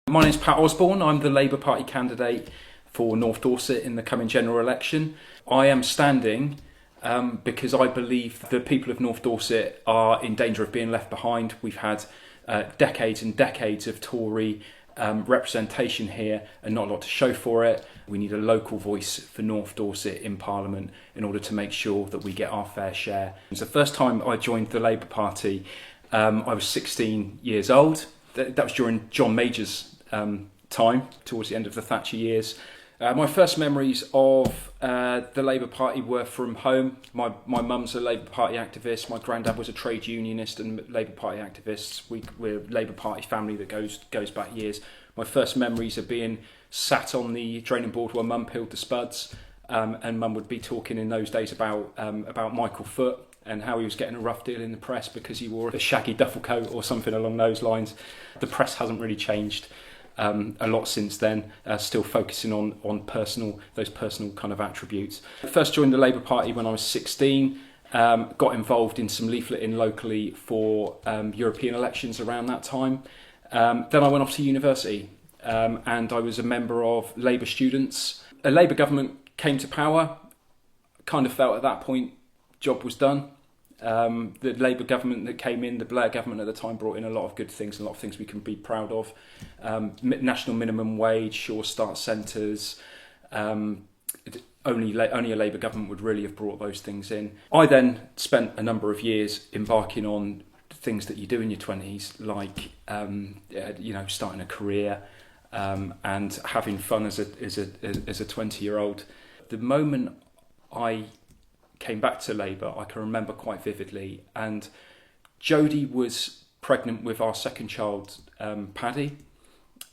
My name's Pat Osborne. I'm the Labour Party candidate for North Dorset in the coming general election. I am standing because I believe the people of North Dorset are in danger of being left behind. We've had decades and decades of Tory representation here and not a lot to show for it. We need a local voice for North Dorset in Parliament in order to make sure that we get our fair share. It was the first time I joined the Labour Party. I was 16 years old. That was during John Major's time, towards the end of the Thatcher years. My first memories of the Labour Party were from home. My mum's a Labour Party activist. My granddad was a trade unionist and Labour Party activist. We're a Labour Party family that goes back years. My first memories of being sat on the draining board while mum peeled the spuds, and mum would be talking in those days about Michael Foot and how he was getting a rough deal in the press because he wore a shaggy duffel coat or something along those lines. The press hasn't really changed a lot since then, still focusing on those personal kind of attributes. I first joined the Labour Party when I was 16, got involved in some leafleting locally for European elections around that time. Then I went off to university and I was a member of Labour students. A Labour government came to power, kind of felt at that point job was done. The Labour government that came in, the Blair government at the time, brought in a lot of good things, a lot of things we can be proud of. National minimum wage, sure start centres. Only a Labour government would really have brought those things in. I then spent a number of years embarking on things that you do in your 20s, like starting a career and having fun as a 20-year-old. The moment I came back to Labour, I can remember quite vividly, and Jodie was pregnant with our second child, Paddy.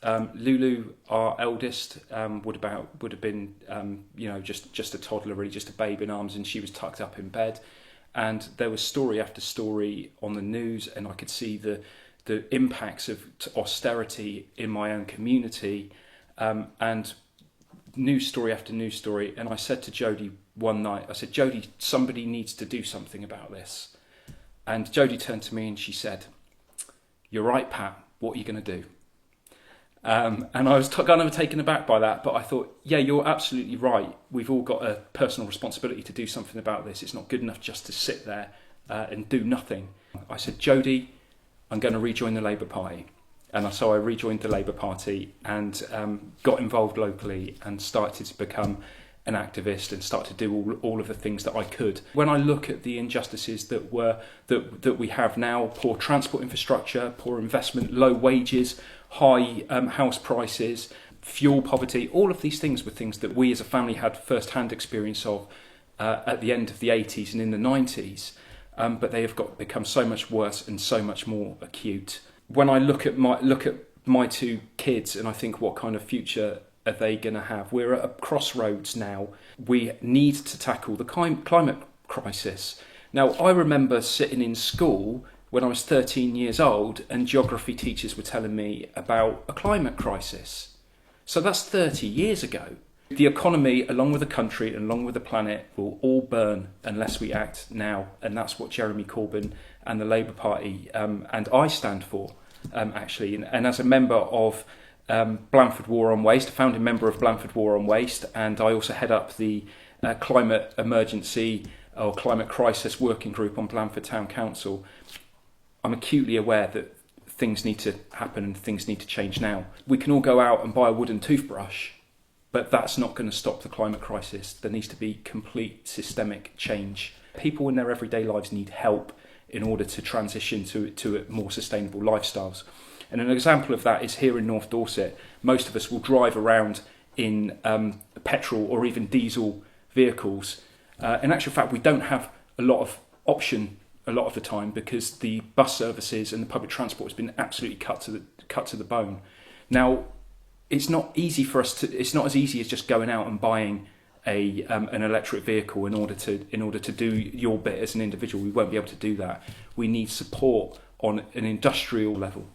Lulu, our eldest, would have been just a toddler, really, just a babe in arms, and she was tucked up in bed. And there was story after story on the news, and I could see the impacts of austerity in my own community, and news story after news story. And I said to Jodie one night, I said, "Jodie, somebody needs to do something about this." And Jodie turned to me and she said, "You're right, Pat, what are you going to do?" And I was kind of taken aback by that, but I thought, yeah, you're absolutely right. We've all got a personal responsibility to do something about this. It's not good enough just to sit there and do nothing. I said, "Jodie, I'm going to rejoin the Labour Party." And so I rejoined the Labour Party and got involved locally and started to become an activist and start to do all of the things that I could. When I look at the injustices that we have now, poor transport infrastructure, poor investment, low wages, high house prices, fuel poverty, all of these things were things that we as a family had first-hand experience of at the end of the 80s and in the 90s, but they have become so much worse and so much more acute. When I look at my two kids and I think, what kind of future are they going to have? We're at a crossroads now. We need to tackle the climate crisis. Now, I remember sitting in school when I was 13 years old and geography teachers were telling me about a climate crisis. So that's 30 years ago. The economy, along with the country and along with the planet, will all burn unless we act now. And that's what Jeremy Corbyn and the Labour Party and I stand for, actually. And as a member of Blandford War on Waste, a founding member of Blandford War on Waste, and I also head up the climate emergency or climate crisis working group on Blandford Town Council. I'm acutely aware that things need to happen and things need to change now. We can all go out and buy a wooden toothbrush, but that's not going to stop the climate crisis. There needs to be complete systemic change. People in their everyday lives need help in order to transition to more sustainable lifestyles. And an example of that is here in North Dorset. Most of us will drive around in petrol or even diesel vehicles. In actual fact, we don't have a lot of option a lot of the time because the bus services and the public transport has been absolutely cut to the bone. Now, it's not easy for us to. It's not as easy as just going out and buying an electric vehicle in order to do your bit as an individual. We won't be able to do that. We need support on an industrial level.